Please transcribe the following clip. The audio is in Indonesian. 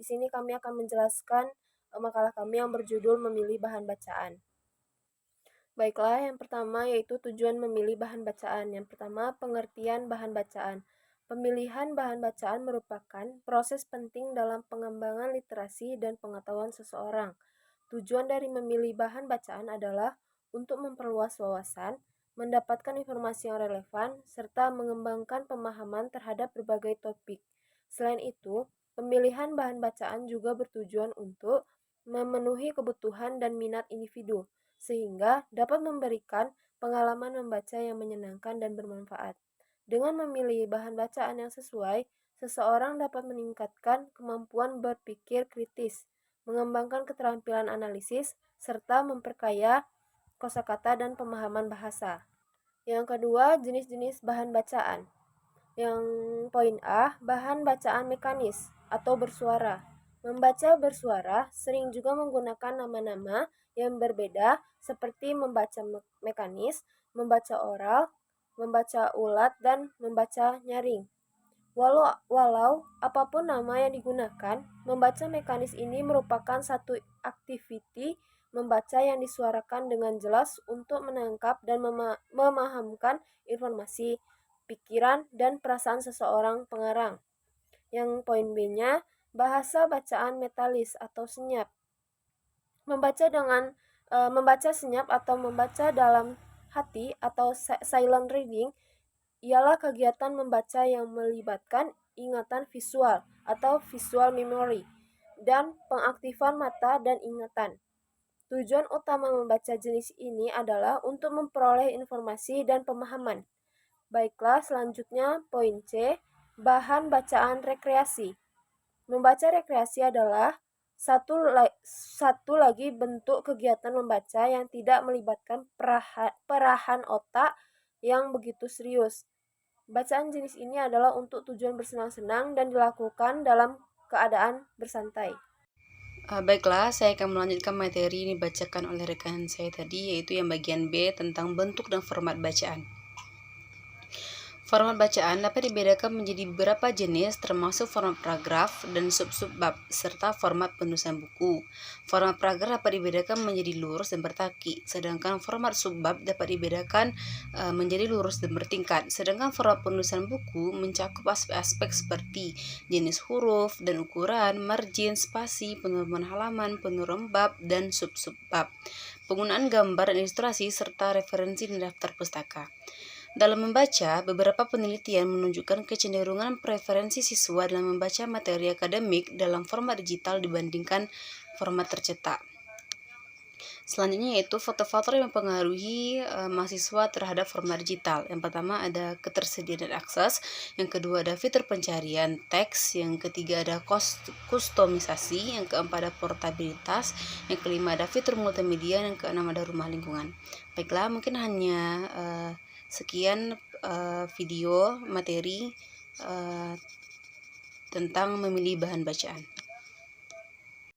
Di sini kami akan menjelaskan makalah kami yang berjudul Memilih Bahan Bacaan. Baiklah, yang pertama yaitu tujuan memilih bahan bacaan. Yang pertama, pengertian bahan bacaan. Pemilihan bahan bacaan merupakan proses penting dalam pengembangan literasi dan pengetahuan seseorang. Tujuan dari memilih bahan bacaan adalah untuk memperluas wawasan, mendapatkan informasi yang relevan, serta mengembangkan pemahaman terhadap berbagai topik. Selain itu, pemilihan bahan bacaan juga bertujuan untuk memenuhi kebutuhan dan minat individu, sehingga dapat memberikan pengalaman membaca yang menyenangkan dan bermanfaat. Dengan memilih bahan bacaan yang sesuai, seseorang dapat meningkatkan kemampuan berpikir kritis, mengembangkan keterampilan analisis, serta memperkaya kosakata dan pemahaman bahasa. Yang kedua, jenis-jenis bahan bacaan. Yang poin A, bahan bacaan mekanis atau bersuara. Membaca bersuara sering juga menggunakan nama-nama yang berbeda seperti membaca mekanis, membaca oral, membaca ulat, dan membaca nyaring. Walau apapun nama yang digunakan, membaca mekanis ini merupakan satu aktiviti membaca yang disuarakan dengan jelas untuk menangkap dan memahamkan informasi, pikiran, dan perasaan seseorang pengarang. Yang poin B-nya, bahasa bacaan metalis atau senyap. Membaca senyap atau membaca dalam hati atau silent reading ialah kegiatan membaca yang melibatkan ingatan visual atau visual memory dan pengaktifan mata dan ingatan. Tujuan utama membaca jenis ini adalah untuk memperoleh informasi dan pemahaman. Baiklah, selanjutnya poin C, bahan bacaan rekreasi. Membaca rekreasi adalah satu lagi bentuk kegiatan membaca yang tidak melibatkan perahan otak yang begitu serius. Bacaan jenis ini adalah untuk tujuan bersenang-senang dan dilakukan dalam keadaan bersantai. Baiklah, saya akan melanjutkan materi yang dibacakan oleh rekan saya tadi, yaitu yang bagian B tentang bentuk dan format bacaan. Format bacaan dapat dibedakan menjadi beberapa jenis, termasuk format paragraf dan sub-bab, serta format penulisan buku. Format paragraf dapat dibedakan menjadi lurus dan bertaki, sedangkan format subbab dapat dibedakan menjadi lurus dan bertingkat. Sedangkan format penulisan buku mencakup aspek-aspek seperti jenis huruf dan ukuran, margin, spasi, penurunan halaman, penurunan bab, dan sub-bab. Penggunaan gambar dan ilustrasi serta referensi dan daftar pustaka. Dalam membaca, beberapa penelitian menunjukkan kecenderungan preferensi siswa dalam membaca materi akademik dalam format digital dibandingkan format tercetak. Selanjutnya yaitu faktor-faktor yang mempengaruhi mahasiswa terhadap format digital. Yang pertama ada ketersediaan dan akses, yang kedua ada fitur pencarian teks, yang ketiga ada kustomisasi, yang keempat ada portabilitas, yang kelima ada fitur multimedia, yang keenam ada rumah lingkungan. Baiklah, mungkin hanya sekian video materi tentang memilih bahan bacaan.